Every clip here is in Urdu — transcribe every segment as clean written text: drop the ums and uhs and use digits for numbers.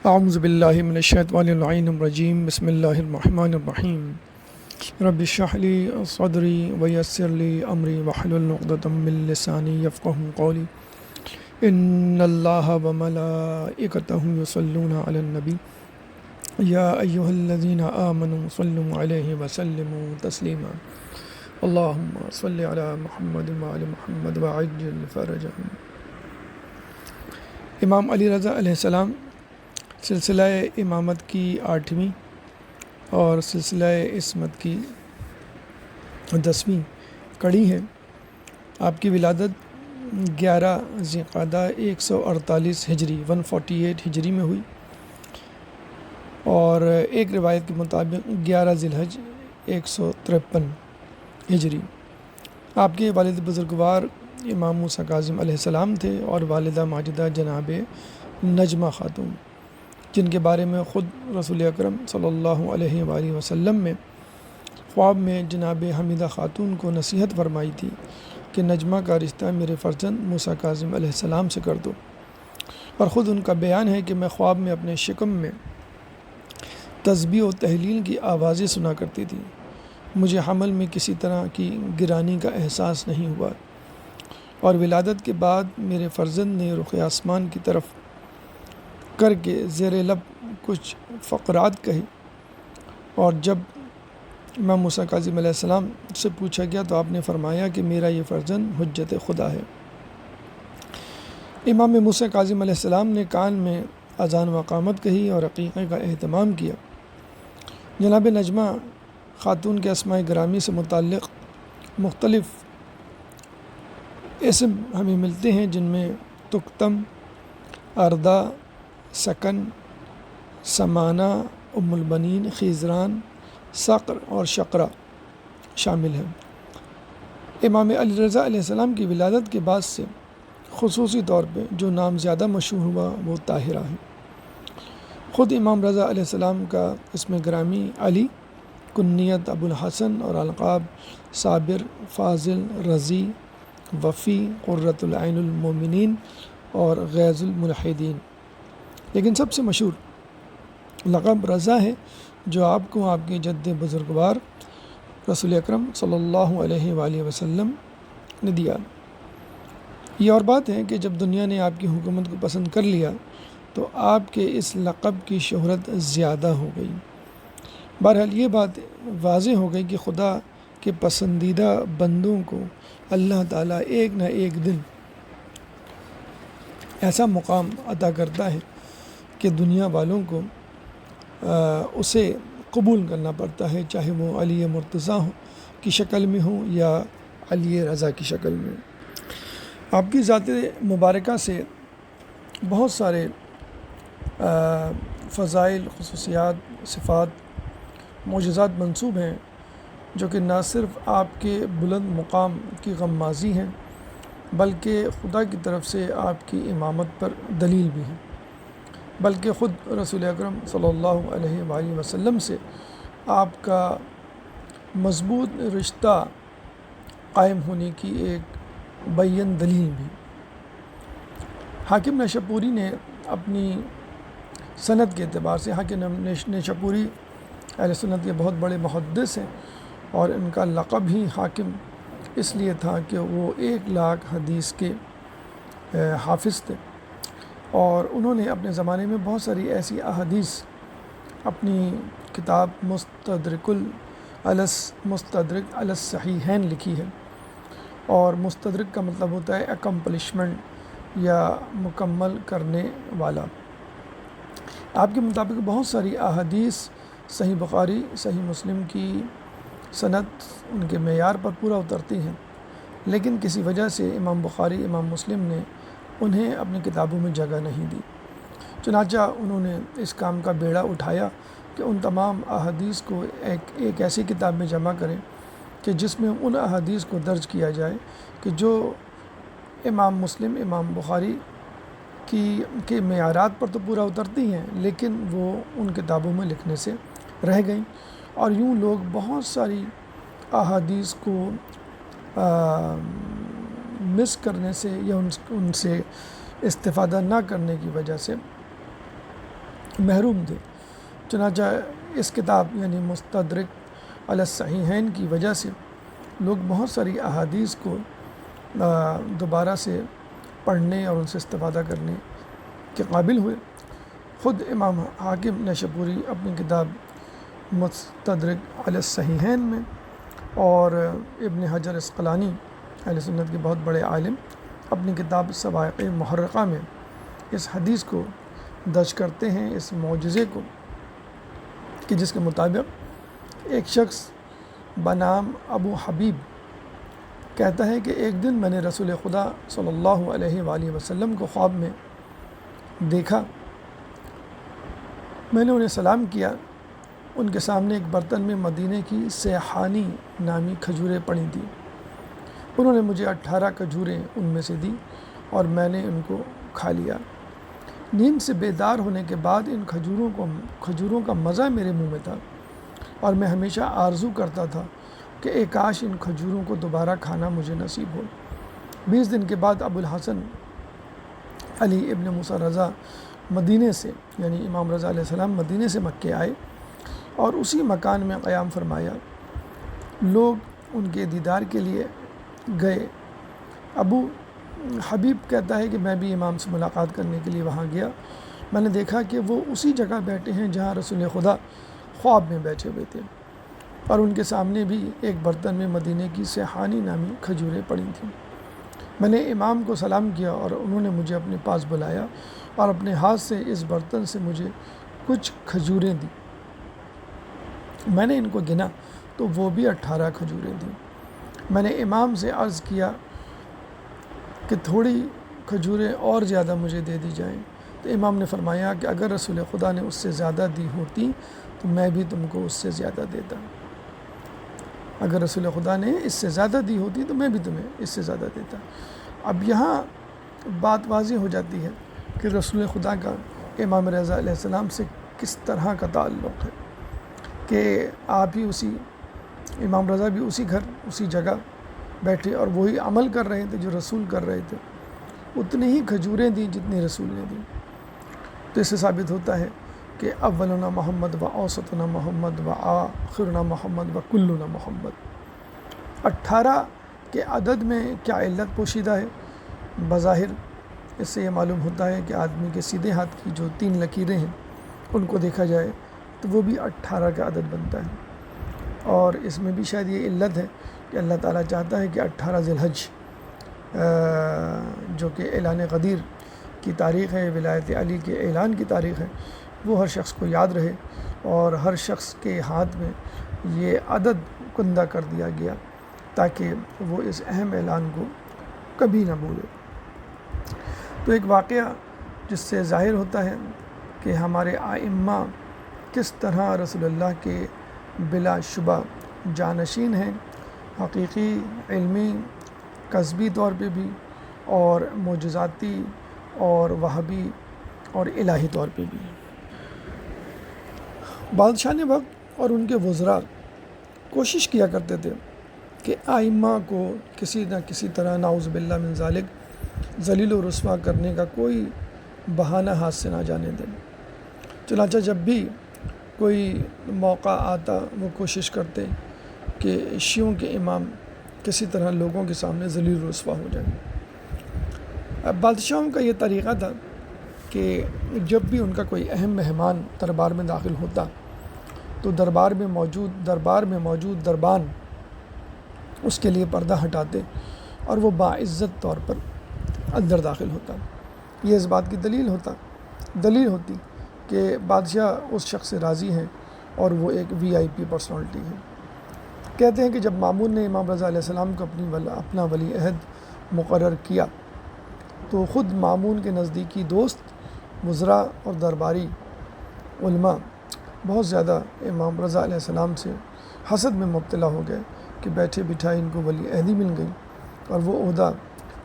اعوذ باللہ من الشیطان اللعین الرجیم بسم اللہ الرحمن الرحیم رب اشرح لی صدری ویسر لی امری واحلل عقدۃ من لسانی یفقہوا قولی ان اللہ وملائکتہ یصلون علی النبی یا ایہا الذین آمنوا صلوا علیہ وسلموا تسلیما اللہم صل علی محمد وعلی محمد وعجل فرجہم۔ امام علی رضا علیہ السلام سلسلہ امامت کی 8ویں اور سلسلہ عصمت کی 10ویں کڑی ہے۔ آپ کی ولادت 11 ذوالقعدہ 148 ہجری 148 ہجری میں ہوئی، اور ایک روایت کے مطابق 11 ذی الحج 153 ہجری۔ آپ کے والد بزرگوار امام موسیٰ کاظم علیہ السلام تھے، اور والدہ ماجدہ جناب نجمہ خاتون، جن کے بارے میں خود رسول اکرم صلی اللہ علیہ وآلہ وسلم میں خواب میں جناب حمیدہ خاتون کو نصیحت فرمائی تھی کہ نجمہ کا رشتہ میرے فرزند موسیٰ کاظم علیہ السلام سے کر دو، اور خود ان کا بیان ہے کہ میں خواب میں اپنے شکم میں تسبیح و تہلیل کی آوازیں سنا کرتی تھی، مجھے حمل میں کسی طرح کی گرانی کا احساس نہیں ہوا، اور ولادت کے بعد میرے فرزند نے رخ آسمان کی طرف کر کے زیر لب کچھ فقرات کہے، اور جب امام موسیٰ کاظم علیہ السلام سے پوچھا گیا تو آپ نے فرمایا کہ میرا یہ فرزند حجت خدا ہے۔ امام موسیٰ کاظم علیہ السلام نے کان میں اذان و اقامت کہی اور عقیقے کا اہتمام کیا۔ جناب نجمہ خاتون کے اسماء گرامی سے متعلق مختلف اسم ہمیں ملتے ہیں، جن میں تکتم، اردہ، سکن، سمانہ، ام البنین، خیزران، صقر اور شقرہ شامل ہیں۔ امام علی رضا علیہ السلام کی ولادت کے بعد سے خصوصی طور پہ جو نام زیادہ مشہور ہوا وہ طاہرہ ہے۔ خود امام رضا علیہ السلام کا اسم گرامی علی، کنیت ابو الحسن، اور القاب صابر، فاضل، رضی، وفی، قرۃ العین المومنین اور غیظ الملحدین، لیکن سب سے مشہور لقب رضا ہے، جو آپ کو آپ کے جد بزرگوار رسول اکرم صلی اللہ علیہ وآلہ وسلم نے دیا۔ یہ اور بات ہے کہ جب دنیا نے آپ کی حکومت کو پسند کر لیا تو آپ کے اس لقب کی شہرت زیادہ ہو گئی۔ بہرحال یہ بات واضح ہو گئی کہ خدا کے پسندیدہ بندوں کو اللہ تعالیٰ ایک نہ ایک دن ایسا مقام عطا کرتا ہے کہ دنیا والوں کو اسے قبول کرنا پڑتا ہے، چاہے وہ علی مرتضیٰ کی شکل میں ہو یا علی رضا کی شکل میں۔ آپ کی ذات مبارکہ سے بہت سارے فضائل، خصوصیات، صفات، معجزات منسوب ہیں، جو کہ نہ صرف آپ کے بلند مقام کی غمازی ہیں بلکہ خدا کی طرف سے آپ کی امامت پر دلیل بھی ہیں، بلکہ خود رسول اکرم صلی اللہ علیہ وآلہ وسلم سے آپ کا مضبوط رشتہ قائم ہونے کی ایک بین دلیل بھی۔ حاکم نیشاپوری نے اپنی سند کے اعتبار سے، حاکم نیشاپوری اہل سنت کے بہت بڑے محدث ہیں، اور ان کا لقب ہی حاکم اس لیے تھا کہ وہ 1,00,000 حدیث کے حافظ تھے، اور انہوں نے اپنے زمانے میں بہت ساری ایسی احادیث اپنی کتاب مستدرک علی الصحیحین لکھی ہے، اور مستدرک کا مطلب ہوتا ہے اکمپلشمنٹ یا مکمل کرنے والا۔ آپ کے مطابق بہت ساری احادیث صحیح بخاری، صحیح مسلم کی سند ان کے معیار پر پورا اترتی ہیں، لیکن کسی وجہ سے امام بخاری، امام مسلم نے انہیں اپنی کتابوں میں جگہ نہیں دی، چنانچہ انہوں نے اس کام کا بیڑا اٹھایا کہ ان تمام احادیث کو ایک ایسی کتاب میں جمع کریں کہ جس میں ان احادیث کو درج کیا جائے کہ جو امام مسلم، امام بخاری کے معیارات پر تو پورا اترتی ہیں، لیکن وہ ان کتابوں میں لکھنے سے رہ گئیں، اور یوں لوگ بہت ساری احادیث کو مس کرنے سے یا ان سے استفادہ نہ کرنے کی وجہ سے محروم تھے۔ چنانچہ اس کتاب یعنی مستدرک علی الصحیحین کی وجہ سے لوگ بہت ساری احادیث کو دوبارہ سے پڑھنے اور ان سے استفادہ کرنے کے قابل ہوئے۔ خود امام حاکم نیشابوری اپنی کتاب مستدرک علی الصحیحین میں، اور ابن حجر عسقلانی اہل سنت کے بہت بڑے عالم اپنی کتاب صواعق محرقہ میں اس حدیث کو درج کرتے ہیں، اس معجزے کو، کہ جس کے مطابق ایک شخص بنام ابو حبیب کہتا ہے کہ ایک دن میں نے رسول خدا صلی اللہ علیہ وآلہ وسلم کو خواب میں دیکھا۔ میں نے انہیں سلام کیا۔ ان کے سامنے ایک برتن میں مدینہ کی سیحانی نامی کھجوریں پڑی تھیں۔ انہوں نے مجھے 18 کھجوریں ان میں سے دی اور میں نے ان کو کھا لیا۔ نیند سے بیدار ہونے کے بعد ان کھجوروں کا مزہ میرے منہ میں تھا، اور میں ہمیشہ آرزو کرتا تھا کہ اے کاش ان کھجوروں کو دوبارہ کھانا مجھے نصیب ہو۔ 20 دن کے بعد ابو الحسن علی ابن موسیٰ رضا مدینے سے، یعنی امام رضا علیہ السلام مدینے سے مکے آئے اور اسی مکان میں قیام فرمایا۔ لوگ ان کے دیدار کے لیے گئے۔ ابو حبیب کہتا ہے کہ میں بھی امام سے ملاقات کرنے کے لیے وہاں گیا۔ میں نے دیکھا کہ وہ اسی جگہ بیٹھے ہیں جہاں رسول خدا خواب میں بیٹھے ہوئے تھے، اور ان کے سامنے بھی ایک برتن میں مدینے کی سیحانی نامی کھجوریں پڑی تھیں۔ میں نے امام کو سلام کیا اور انہوں نے مجھے اپنے پاس بلایا اور اپنے ہاتھ سے اس برتن سے مجھے کچھ کھجوریں دیں۔ میں نے ان کو گنا تو وہ بھی 18 کھجوریں دیں۔ میں نے امام سے عرض کیا کہ تھوڑی کھجوریں اور زیادہ مجھے دے دی جائیں، تو امام نے فرمایا کہ اگر رسول خدا نے اس سے زیادہ دی ہوتی تو میں بھی تم کو اس سے زیادہ دیتا۔ اگر رسول خدا نے اس سے زیادہ دی ہوتی تو میں بھی تمہیں اس سے زیادہ دیتا۔ اب یہاں بات واضح ہو جاتی ہے کہ رسول خدا کا امام رضا علیہ السلام سے کس طرح کا تعلق ہے، کہ آپ ہی امام رضا بھی اسی گھر اسی جگہ بیٹھے اور وہی عمل کر رہے تھے جو رسول کر رہے تھے، اتنی ہی کھجوریں دیں جتنی رسول نے دیں۔ تو اس سے ثابت ہوتا ہے کہ اولنا محمد و اوسطنا محمد و آخرنا محمد و کلنا محمد۔ 18 کے عدد میں کیا علت پوشیدہ ہے؟ بظاہر اس سے یہ معلوم ہوتا ہے کہ آدمی کے سیدھے ہاتھ کی جو 3 لکیریں ہیں ان کو دیکھا جائے تو وہ بھی 18 کا عدد بنتا ہے، اور اس میں بھی شاید یہ علت ہے کہ اللہ تعالیٰ چاہتا ہے کہ 18 ذی الحج جو کہ اعلان غدیر کی تاریخ ہے، ولایت علی کے اعلان کی تاریخ ہے، وہ ہر شخص کو یاد رہے، اور ہر شخص کے ہاتھ میں یہ عدد کندہ کر دیا گیا تاکہ وہ اس اہم اعلان کو کبھی نہ بھولے۔ تو ایک واقعہ جس سے ظاہر ہوتا ہے کہ ہمارے ائمہ کس طرح رسول اللہ کے بلا شبہ جانشین ہیں، حقیقی، علمی، کسبی طور پہ بھی، اور معجزاتی اور وہابی اور الہی طور پہ بھی۔ بادشاہ وقت اور ان کے وزراء کوشش کیا کرتے تھے کہ ائمہ کو کسی نہ کسی طرح نعوذ باللہ من ذالک ذلیل و رسوا کرنے کا کوئی بہانہ ہاتھ سے نہ جانے دیں۔ چنانچہ جب بھی کوئی موقع آتا وہ کوشش کرتے کہ شیعوں کے امام کسی طرح لوگوں کے سامنے ذلیل و رسوا ہو جائیں۔ اب بادشاہوں کا یہ طریقہ تھا کہ جب بھی ان کا کوئی اہم مہمان دربار میں داخل ہوتا تو دربار میں موجود دربان اس کے لیے پردہ ہٹاتے اور وہ باعزت طور پر اندر داخل ہوتا۔ یہ اس بات کی دلیل ہوتی کہ بادشاہ اس شخص سے راضی ہیں اور وہ ایک VIP پرسنالٹی ہے۔ کہتے ہیں کہ جب مامون نے امام رضا علیہ السلام کو اپنا ولی عہد مقرر کیا تو خود مامون کے نزدیکی دوست، وزراء اور درباری علماء بہت زیادہ امام رضا علیہ السلام سے حسد میں مبتلا ہو گئے کہ بیٹھے بٹھائے ان کو ولی عہدی مل گئی، اور وہ عہدہ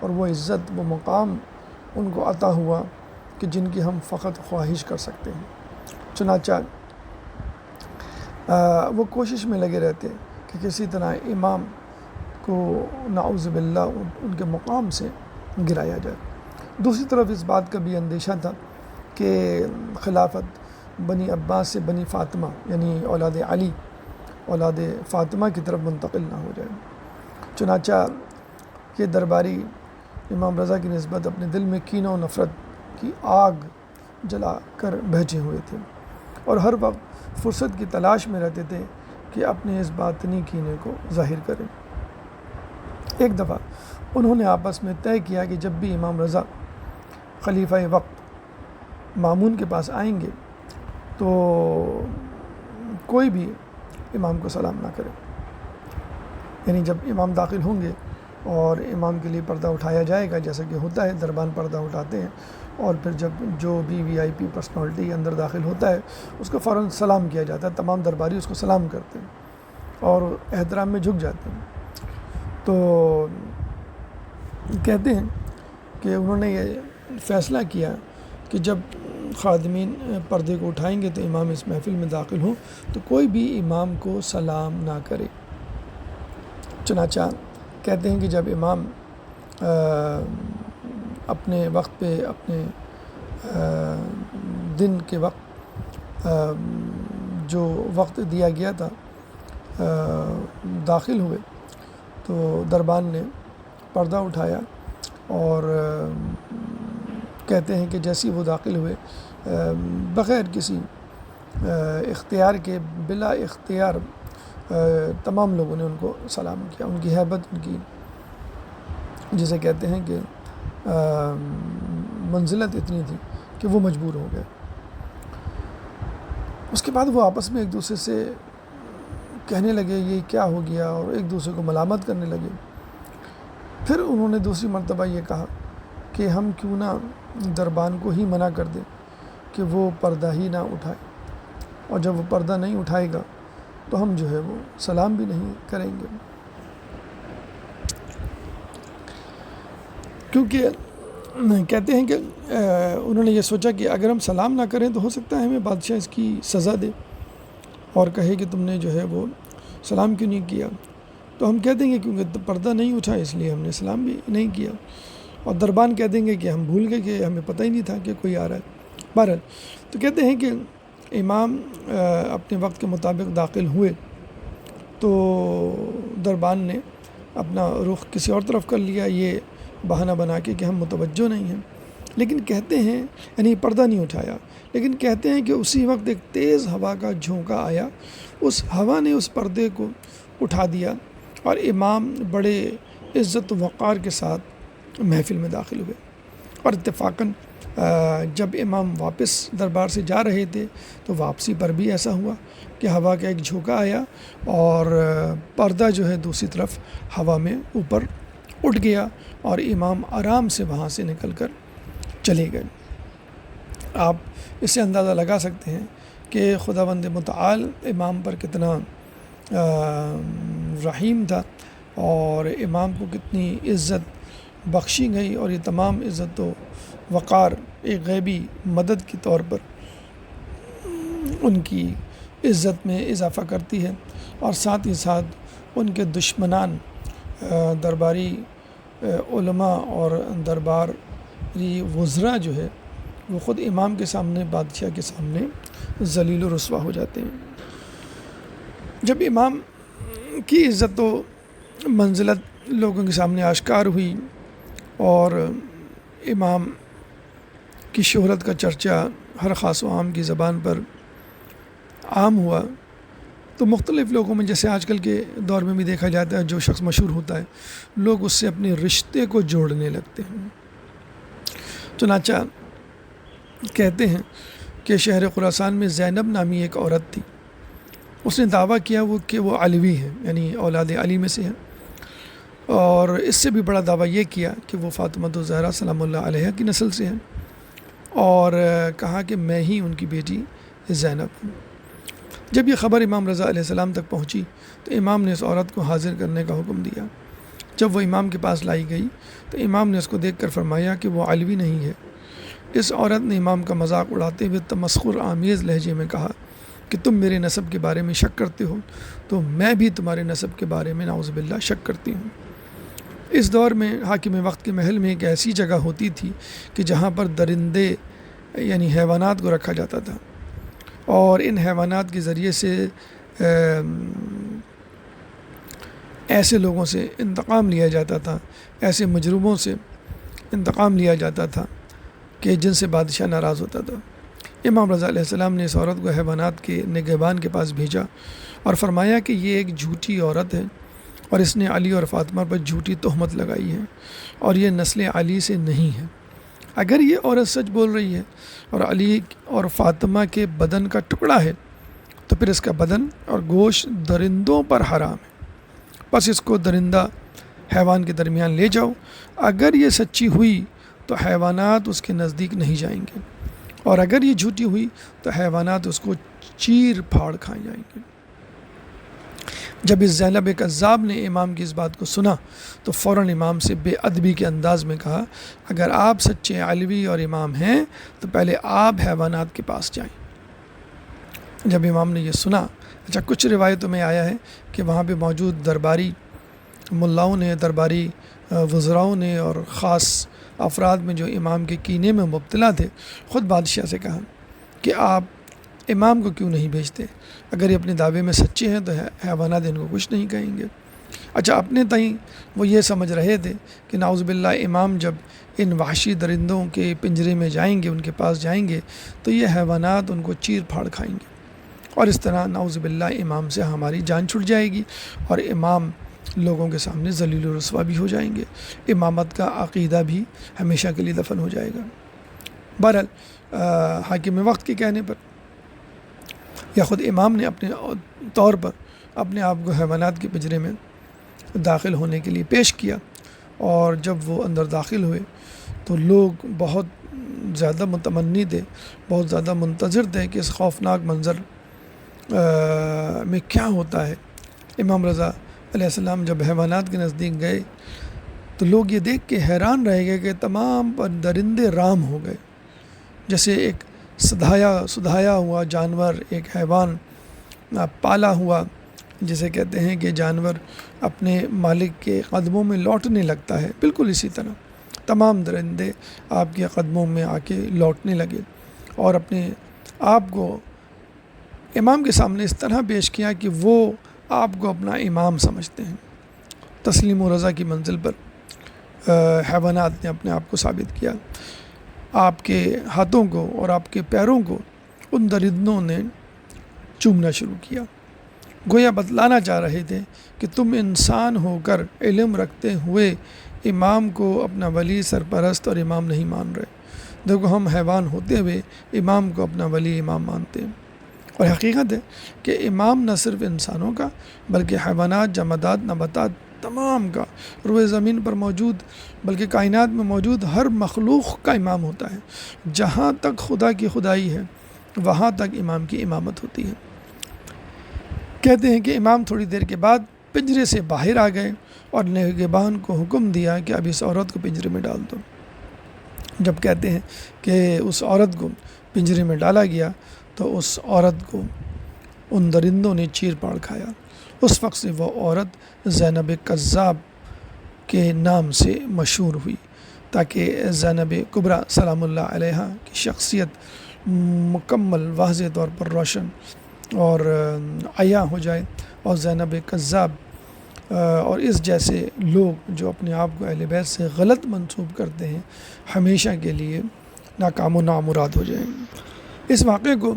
اور وہ عزت، وہ مقام ان کو عطا ہوا کہ جن کی ہم فقط خواہش کر سکتے ہیں۔ چنانچہ وہ کوشش میں لگے رہتے کہ کسی طرح امام کو نعوذ باللہ ان کے مقام سے گرایا جائے۔ دوسری طرف اس بات کا بھی اندیشہ تھا کہ خلافت بنی عباس سے بنی فاطمہ یعنی اولاد علی اولاد فاطمہ کی طرف منتقل نہ ہو جائے۔ چنانچہ یہ درباری امام رضا کی نسبت اپنے دل میں کینہ و نفرت کی آگ جلا کر بھیجے ہوئے تھے اور ہر وقت فرصت کی تلاش میں رہتے تھے کہ اپنے اس باطنی کینے کو ظاہر کریں۔ ایک دفعہ انہوں نے آپس میں طے کیا کہ جب بھی امام رضا خلیفہ وقت مامون کے پاس آئیں گے تو کوئی بھی امام کو سلام نہ کرے، یعنی جب امام داخل ہوں گے اور امام کے لیے پردہ اٹھایا جائے گا، جیسا کہ ہوتا ہے دربان پردہ اٹھاتے ہیں، اور پھر جب جو بھی وی آئی پی پرسنالٹی اندر داخل ہوتا ہے اس کو فوراً سلام کیا جاتا ہے، تمام درباری اس کو سلام کرتے ہیں اور احترام میں جھک جاتے ہیں۔ تو کہتے ہیں کہ انہوں نے یہ فیصلہ کیا کہ جب خادمین پردے کو اٹھائیں گے تو امام اس محفل میں داخل ہوں تو کوئی بھی امام کو سلام نہ کرے۔ چنانچہ کہتے ہیں کہ جب امام اپنے وقت پہ اپنے دن کے وقت جو وقت دیا گیا تھا داخل ہوئے تو دربان نے پردہ اٹھایا اور کہتے ہیں کہ جیسے وہ داخل ہوئے بغیر کسی اختیار کے بلا اختیار تمام لوگوں نے ان کو سلام کیا۔ ان کی ہیبت، ان کی جسے کہتے ہیں کہ منزلت اتنی تھی کہ وہ مجبور ہو گئے۔ اس کے بعد وہ آپس میں ایک دوسرے سے کہنے لگے یہ کیا ہو گیا، اور ایک دوسرے کو ملامت کرنے لگے۔ پھر انہوں نے دوسری مرتبہ یہ کہا کہ ہم کیوں نہ دربان کو ہی منع کر دیں کہ وہ پردہ ہی نہ اٹھائے، اور جب وہ پردہ نہیں اٹھائے گا تو ہم جو ہے وہ سلام بھی نہیں کریں گے، کیونکہ کہتے ہیں کہ انہوں نے یہ سوچا کہ اگر ہم سلام نہ کریں تو ہو سکتا ہے ہمیں بادشاہ اس کی سزا دے اور کہے کہ تم نے جو ہے وہ سلام کیوں نہیں کیا۔ تو ہم کہہ دیں گے کیونکہ پردہ نہیں اٹھا اس لیے ہم نے سلام بھی نہیں کیا، اور دربان کہہ دیں گے کہ ہم بھول گئے کہ ہمیں پتہ ہی نہیں تھا کہ کوئی آ رہا ہے۔ بہرحال تو کہتے ہیں کہ امام اپنے وقت کے مطابق داخل ہوئے تو دربان نے اپنا رخ کسی اور طرف کر لیا، یہ بہانہ بنا کے کہ ہم متوجہ نہیں ہیں، لیکن کہتے ہیں یعنی پردہ نہیں اٹھایا، لیکن کہتے ہیں کہ اسی وقت ایک تیز ہوا کا جھونکا آیا، اس ہوا نے اس پردے کو اٹھا دیا اور امام بڑے عزت و وقار کے ساتھ محفل میں داخل ہوئے۔ اور اتفاقاً جب امام واپس دربار سے جا رہے تھے تو واپسی پر بھی ایسا ہوا کہ ہوا کا ایک جھونکا آیا اور پردہ جو ہے دوسری طرف ہوا میں اوپر اٹھ گیا اور امام آرام سے وہاں سے نکل کر چلے گئے۔ آپ اس سے اندازہ لگا سکتے ہیں کہ خداوند متعال امام پر کتنا رحیم تھا اور امام کو کتنی عزت بخشی گئی، اور یہ تمام عزت و وقار ایک غیبی مدد کے طور پر ان کی عزت میں اضافہ کرتی ہے، اور ساتھ ہی ساتھ ان کے دشمنان درباری علماء اور درباری وزراء جو ہے وہ خود امام کے سامنے، بادشاہ کے سامنے ذلیل و رسوا ہو جاتے ہیں۔ جب امام کی عزت و منزلت لوگوں کے سامنے آشکار ہوئی اور امام کی شہرت کا چرچا ہر خاص و عام کی زبان پر عام ہوا تو مختلف لوگوں میں، جیسے آج کل کے دور میں بھی دیکھا جاتا ہے، جو شخص مشہور ہوتا ہے لوگ اس سے اپنے رشتے کو جوڑنے لگتے ہیں۔ چنانچہ کہتے ہیں کہ شہر خراسان میں زینب نامی ایک عورت تھی، اس نے دعویٰ کیا کہ وہ علوی ہے، یعنی اولاد علی میں سے ہے، اور اس سے بھی بڑا دعویٰ یہ کیا کہ وہ فاطمہ الزہرا سلام اللہ علیہا کی نسل سے ہے، اور کہا کہ میں ہی ان کی بیٹی زینب ہوں۔ جب یہ خبر امام رضا علیہ السلام تک پہنچی تو امام نے اس عورت کو حاضر کرنے کا حکم دیا۔ جب وہ امام کے پاس لائی گئی تو امام نے اس کو دیکھ کر فرمایا کہ وہ علوی نہیں ہے۔ اس عورت نے امام کا مذاق اڑاتے ہوئے تمسخر آمیز لہجے میں کہا کہ تم میرے نسب کے بارے میں شک کرتے ہو تو میں بھی تمہارے نسب کے بارے میں نعوذ باللہ شک کرتی ہوں۔ اس دور میں حاکم وقت کے محل میں ایک ایسی جگہ ہوتی تھی کہ جہاں پر درندے یعنی حیوانات کو رکھا جاتا تھا، اور ان حیوانات کے ذریعے سے ایسے لوگوں سے انتقام لیا جاتا تھا، ایسے مجرموں سے انتقام لیا جاتا تھا کہ جن سے بادشاہ ناراض ہوتا تھا۔ امام رضا علیہ السلام نے اس عورت کو حیوانات کے نگہبان کے پاس بھیجا اور فرمایا کہ یہ ایک جھوٹی عورت ہے اور اس نے علی اور فاطمہ پر جھوٹی تہمت لگائی ہے اور یہ نسل علی سے نہیں ہے۔ اگر یہ عورت سچ بول رہی ہے اور علی اور فاطمہ کے بدن کا ٹکڑا ہے تو پھر اس کا بدن اور گوشت درندوں پر حرام ہے، بس اس کو درندہ حیوان کے درمیان لے جاؤ۔ اگر یہ سچی ہوئی تو حیوانات اس کے نزدیک نہیں جائیں گے، اور اگر یہ جھوٹی ہوئی تو حیوانات اس کو چیر پھاڑ کھائے جائیں گے۔ جب اس زینب کذاب نے امام کی اس بات کو سنا تو فوراً امام سے بے ادبی کے انداز میں کہا، اگر آپ سچے علوی اور امام ہیں تو پہلے آپ حیوانات کے پاس جائیں۔ جب امام نے یہ سنا، کچھ روایتوں میں آیا ہے کہ وہاں پہ موجود درباری ملاؤں نے، درباری وزراؤں نے اور خاص افراد میں جو امام کے کینے میں مبتلا تھے، خود بادشاہ سے کہا کہ آپ امام کو کیوں نہیں بھیجتے؟ اگر یہ اپنے دعوے میں سچے ہیں تو حیوانات ان کو کچھ نہیں کہیں گے۔ اپنے تئیں وہ یہ سمجھ رہے تھے کہ نعوذ باللہ امام جب ان وحشی درندوں کے پنجرے میں جائیں گے، ان کے پاس جائیں گے تو یہ حیوانات ان کو چیر پھاڑ کھائیں گے، اور اس طرح نعوذ باللہ امام سے ہماری جان چھٹ جائے گی اور امام لوگوں کے سامنے ذلیل و رسوا بھی ہو جائیں گے، امامت کا عقیدہ بھی ہمیشہ کے لیے دفن ہو جائے گا۔ بہرحال حاکم وقت کے کہنے پر یا خود امام نے اپنے طور پر اپنے آپ کو حیوانات کے پنجرے میں داخل ہونے کے لیے پیش کیا، اور جب وہ اندر داخل ہوئے تو لوگ بہت زیادہ متمنی تھے، بہت زیادہ منتظر تھے کہ اس خوفناک منظر میں کیا ہوتا ہے۔ امام رضا علیہ السلام جب حیوانات کے نزدیک گئے تو لوگ یہ دیکھ کے حیران رہ گئے کہ تمام پر درندے رام ہو گئے، جیسے ایک سدھایا ہوا جانور، ایک حیوان پالا ہوا، جسے کہتے ہیں کہ جانور اپنے مالک کے قدموں میں لوٹنے لگتا ہے، بالکل اسی طرح تمام درندے آپ کے قدموں میں آ کے لوٹنے لگے اور اپنے آپ کو امام کے سامنے اس طرح پیش کیا کہ وہ آپ کو اپنا امام سمجھتے ہیں۔ تسلیم و رضا کی منزل پر حیوانات نے اپنے آپ کو ثابت کیا، آپ کے ہاتھوں کو اور آپ کے پیروں کو ان درندوں نے چومنا شروع کیا، گویا بتلانا چاہ رہے تھے کہ تم انسان ہو کر علم رکھتے ہوئے امام کو اپنا ولی، سرپرست اور امام نہیں مان رہے، دیکھو ہم حیوان ہوتے ہوئے امام کو اپنا ولی، امام مانتے ہیں۔ اور حقیقت ہے کہ امام نہ صرف انسانوں کا بلکہ حیوانات، جمادات، نباتات تمام کا، روئے زمین پر موجود بلکہ کائنات میں موجود ہر مخلوق کا امام ہوتا ہے۔ جہاں تک خدا کی خدائی ہے وہاں تک امام کی امامت ہوتی ہے۔ کہتے ہیں کہ امام تھوڑی دیر کے بعد پنجرے سے باہر آ گئے اور نگہبان کو حکم دیا کہ اب اس عورت کو پنجرے میں ڈال دو۔ جب کہتے ہیں کہ اس عورت کو پنجرے میں ڈالا گیا تو اس عورت کو ان درندوں نے چیر پاڑ کھایا۔ اس وقت سے وہ عورت زینب کذاب کے نام سے مشہور ہوئی، تاکہ زینب کبریٰ سلام اللہ علیہا کی شخصیت مکمل واضح طور پر روشن اور عیاں ہو جائے، اور زینب کذاب اور اس جیسے لوگ جو اپنے آپ کو اہل بیت سے غلط منسوب کرتے ہیں ہمیشہ کے لیے ناکام و نامراد ہو جائیں۔ اس واقعے کو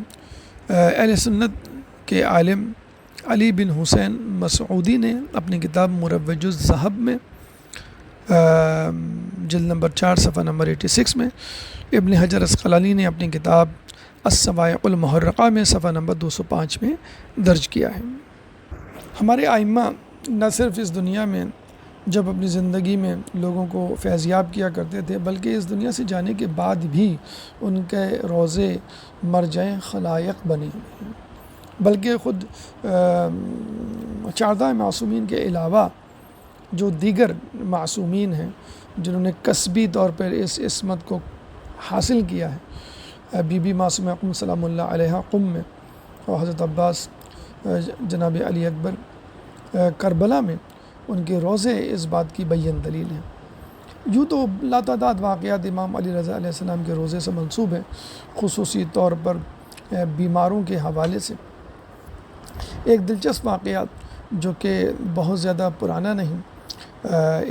اہل سنت کے عالم علی بن حسین مسعودی نے اپنی کتاب مروج الذہب میں جلد نمبر 4 صفحہ نمبر 86 میں، ابن حجر عسقلانی نے اپنی کتاب الصواعق المحرقہ میں صفحہ نمبر 205 میں درج کیا ہے۔ ہمارے ائمہ نہ صرف اس دنیا میں جب اپنی زندگی میں لوگوں کو فیضیاب کیا کرتے تھے بلکہ اس دنیا سے جانے کے بعد بھی ان کے روضے مرجع خلائق بنے ہوئے ہیں، بلکہ خود چاردہ معصومین کے علاوہ جو دیگر معصومین ہیں جنہوں نے کسبی طور پر اس عصمت کو حاصل کیا ہے، بی بی معصومہ قم سلام اللہ علیہ قم میں، اور حضرت عباس، جناب علی اکبر کربلا میں، ان کے روضے اس بات کی بین دلیل ہیں۔ یوں تو لاتعداد واقعات امام علی رضا علیہ السلام کے روضے سے منسوب ہیں، خصوصی طور پر بیماروں کے حوالے سے ایک دلچسپ واقعہ جو کہ بہت زیادہ پرانا نہیں،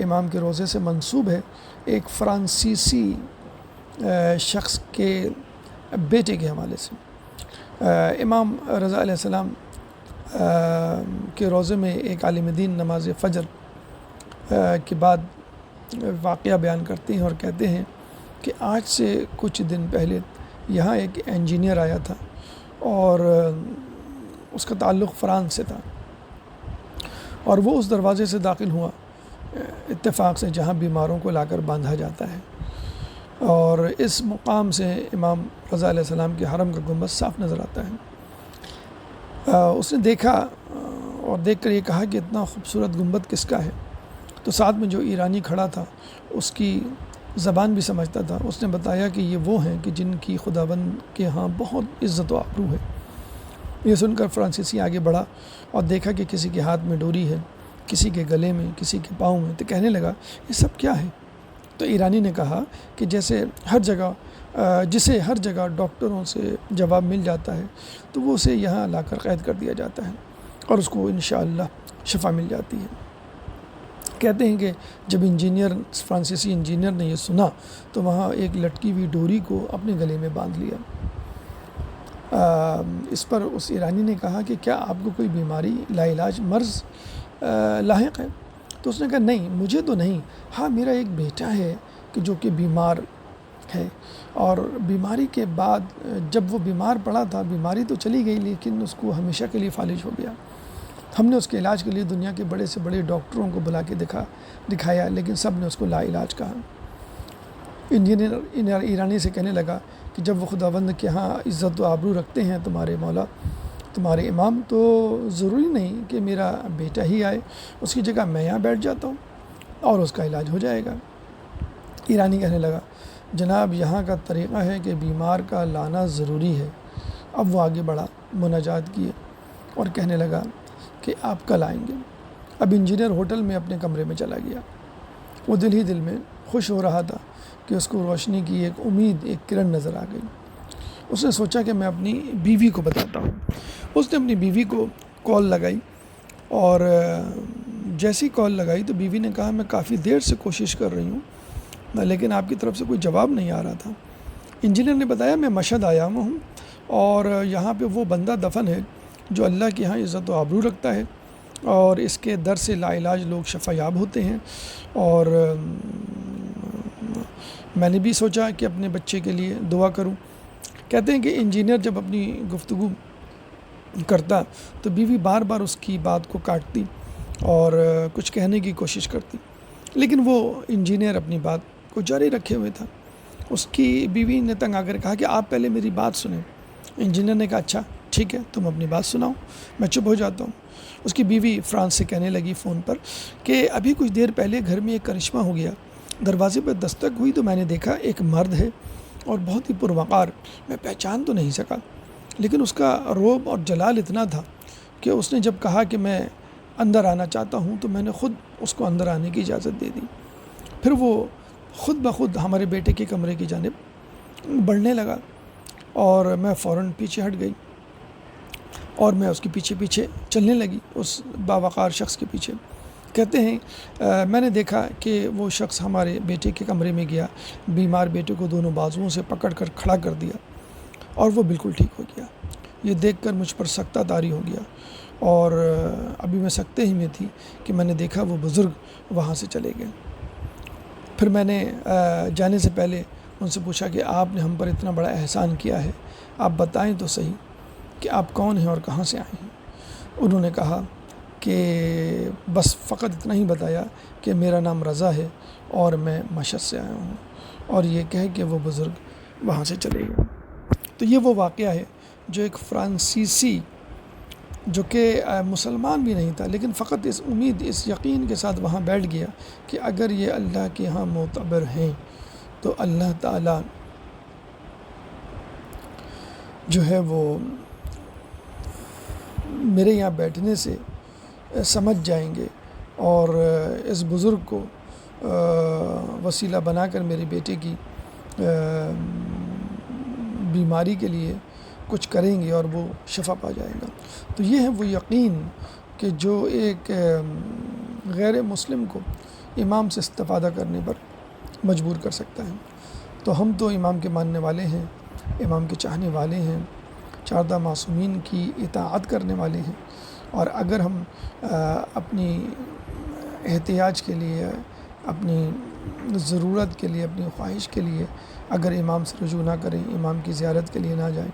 امام کے روضے سے منسوب ہے، ایک فرانسیسی شخص کے بیٹے کے حوالے سے۔ امام رضا علیہ السلام کے روضے میں ایک عالم دین نماز فجر کے بعد واقعہ بیان کرتے ہیں اور کہتے ہیں کہ آج سے کچھ دن پہلے یہاں ایک انجینئر آیا تھا اور اس کا تعلق فرانس سے تھا، اور وہ اس دروازے سے داخل ہوا اتفاق سے جہاں بیماروں کو لا کر باندھا جاتا ہے، اور اس مقام سے امام رضا علیہ السلام کے حرم کا گنبد صاف نظر آتا ہے۔ اس نے دیکھا اور دیکھ کر یہ کہا کہ اتنا خوبصورت گنبد کس کا ہے؟ تو ساتھ میں جو ایرانی کھڑا تھا اس کی زبان بھی سمجھتا تھا، اس نے بتایا کہ یہ وہ ہیں کہ جن کی خداوند کے ہاں بہت عزت و آبرو ہے۔ یہ سن کر فرانسیسی آگے بڑھا اور دیکھا کہ کسی کے ہاتھ میں ڈوری ہے، کسی کے گلے میں، کسی کے پاؤں میں، تو کہنے لگا یہ سب کیا ہے؟ تو ایرانی نے کہا کہ جیسے جسے ہر جگہ ڈاکٹروں سے جواب مل جاتا ہے تو وہ اسے یہاں لا کر قید کر دیا جاتا ہے اور اس کو انشاءاللہ شفا مل جاتی ہے۔ کہتے ہیں کہ جب فرانسیسی انجینئر نے یہ سنا تو وہاں ایک لٹکی ہوئی ڈوری کو اپنے گلے میں باندھ لیا۔ اس پر اس ایرانی نے کہا کہ کیا آپ کو کوئی بیماری، لا علاج مرض لاحق ہے؟ تو اس نے کہا نہیں، مجھے تو نہیں، ہاں میرا ایک بیٹا ہے کہ جو کہ بیمار ہے، اور بیماری کے بعد جب وہ بیمار پڑا تھا، بیماری تو چلی گئی لیکن اس کو ہمیشہ کے لیے فالج ہو گیا۔ ہم نے اس کے علاج کے لیے دنیا کے بڑے سے بڑے ڈاکٹروں کو بلا کے دکھایا لیکن سب نے اس کو لا علاج کہا۔ انجینئر ایرانی سے کہنے لگا کہ جب وہ خداوند کے ہاں عزت و آبرو رکھتے ہیں تمہارے مولا، تمہارے امام، تو ضروری نہیں کہ میرا بیٹا ہی آئے، اس کی جگہ میں یہاں بیٹھ جاتا ہوں اور اس کا علاج ہو جائے گا۔ ایرانی کہنے لگا جناب یہاں کا طریقہ ہے کہ بیمار کا لانا ضروری ہے۔ اب وہ آگے بڑھا، مناجات کیے اور کہنے لگا کہ آپ کل آئیں گے۔ اب انجینئر ہوٹل میں اپنے کمرے میں چلا گیا۔ وہ دل ہی دل میں خوش ہو رہا تھا کہ اس کو روشنی کی ایک امید، ایک کرن نظر آ گئی۔ اس نے سوچا کہ میں اپنی بیوی کو بتاتا ہوں۔ اس نے اپنی بیوی کو کال لگائی اور جیسی کال لگائی تو بیوی نے کہا میں کافی دیر سے کوشش کر رہی ہوں لیکن آپ کی طرف سے کوئی جواب نہیں آ رہا تھا۔ انجینئر نے بتایا میں مشہد آیا ہوں اور یہاں پہ وہ بندہ دفن ہے جو اللہ کے ہاں عزت و آبرو رکھتا ہے اور اس کے در سے لا علاج لوگ شفا یاب ہوتے ہیں، اور میں نے بھی سوچا کہ اپنے بچے کے لیے دعا کروں۔ کہتے ہیں کہ انجینئر جب اپنی گفتگو کرتا تو بیوی بار بار اس کی بات کو کاٹتی اور کچھ کہنے کی کوشش کرتی، لیکن وہ انجینئر اپنی بات کو جاری رکھے ہوئے تھا۔ اس کی بیوی نے تنگ آ کر کہا کہ آپ پہلے میری بات سنیں۔ انجینئر نے کہا اچھا ٹھیک ہے، تم اپنی بات سناؤ، میں چپ ہو جاتا ہوں۔ اس کی بیوی فرانس سے کہنے لگی فون پر کہ ابھی کچھ دیر پہلے گھر میں ایک کرشمہ ہو گیا، دروازے پر دستک ہوئی تو میں نے دیکھا ایک مرد ہے اور بہت ہی پروقار، میں پہچان تو نہیں سکا لیکن اس کا رعب اور جلال اتنا تھا کہ اس نے جب کہا کہ میں اندر آنا چاہتا ہوں تو میں نے خود اس کو اندر آنے کی اجازت دے دی۔ پھر وہ خود بخود ہمارے بیٹے کے کمرے کی جانب بڑھنے لگا اور میں فوراً پیچھے ہٹ گئی اور میں اس کے پیچھے پیچھے چلنے لگی، اس باوقار شخص کے پیچھے۔ کہتے ہیں میں نے دیکھا کہ وہ شخص ہمارے بیٹے کے کمرے میں گیا، بیمار بیٹے کو دونوں بازوؤں سے پکڑ کر کھڑا کر دیا اور وہ بالکل ٹھیک ہو گیا۔ یہ دیکھ کر مجھ پر سکتہ طاری ہو گیا اور ابھی میں سکتے ہی میں تھی کہ میں نے دیکھا وہ بزرگ وہاں سے چلے گئے۔ پھر میں نے جانے سے پہلے ان سے پوچھا کہ آپ نے ہم پر اتنا بڑا احسان کیا ہے، آپ بتائیں تو صحیح کہ آپ کون ہیں اور کہاں سے آئے ہیں۔ انہوں نے کہا کہ بس فقط اتنا ہی بتایا کہ میرا نام رضا ہے اور میں مشہد سے آیا ہوں، اور یہ کہہ کہ وہ بزرگ وہاں سے چلے گئے۔ تو یہ وہ واقعہ ہے جو ایک فرانسیسی جو کہ مسلمان بھی نہیں تھا لیکن فقط اس امید، اس یقین کے ساتھ وہاں بیٹھ گیا کہ اگر یہ اللہ کے ہاں معتبر ہیں تو اللہ تعالیٰ جو ہے وہ میرے یہاں بیٹھنے سے سمجھ جائیں گے اور اس بزرگ کو وسیلہ بنا کر میرے بیٹے کی بیماری کے لیے کچھ کریں گے اور وہ شفا پا جائے گا۔ تو یہ ہے وہ یقین کہ جو ایک غیر مسلم کو امام سے استفادہ کرنے پر مجبور کر سکتا ہے۔ تو ہم تو امام کے ماننے والے ہیں، امام کے چاہنے والے ہیں، چاردہ معصومین کی اطاعت کرنے والے ہیں، اور اگر ہم اپنی احتیاج کے لیے، اپنی ضرورت کے لیے، اپنی خواہش کے لیے اگر امام سے رجوع نہ کریں، امام کی زیارت کے لیے نہ جائیں،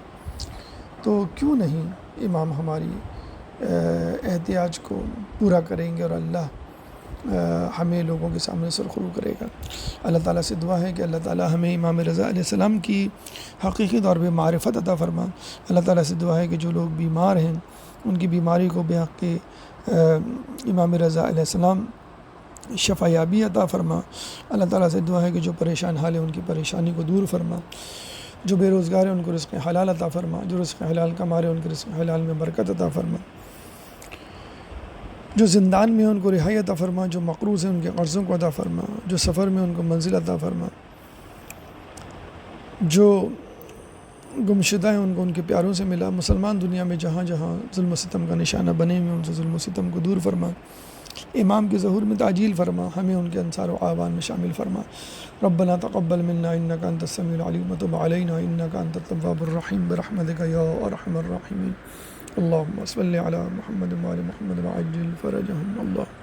تو کیوں نہیں امام ہماری احتیاج کو پورا کریں گے، اور اللہ ہمیں لوگوں کے سامنے سرخرو کرے گا۔ اللہ تعالیٰ سے دعا ہے کہ اللہ تعالیٰ ہمیں امام رضا علیہ السلام کی حقیقی طور پہ معرفت عطا فرما۔ اللہ تعالیٰ سے دعا ہے کہ جو لوگ بیمار ہیں ان کی بیماری کو بحق کے امام رضا علیہ السلام شفا یابی عطا فرما۔ اللہ تعالیٰ سے دعا ہے کہ جو پریشان حال ہیں ان کی پریشانی کو دور فرما، جو بے روزگار ہیں ان کو رزق حلال عطا فرما، جو رزق حلال کما رہے ہیں ان کے رزق حلال میں برکت عطا فرما، جو زندان میں ہیں ان کو رہائی عطا فرما، جو مقروض ہیں ان کے قرضوں کو عطا فرما، جو سفر میں ان کو منزل عطا فرما، جو گمشدہ ہیں ان کو ان کے پیاروں سے ملا۔ مسلمان دنیا میں جہاں جہاں ظلم و ستم کا نشانہ بنے ہوئے ان سے ظلم و ستم کو دور فرما، امام کے ظہور میں تعجیل فرما، ہمیں ان کے انصار و اعوان میں شامل فرما۔ ربنا تقبل منا انک انت السمیع العلیم وتب علینا انک انت التواب الرحیم برحمتک یا ارحم الراحمین۔ اللہم صلی علی محمد وعلی محمد وعجل فرجهم اللہ۔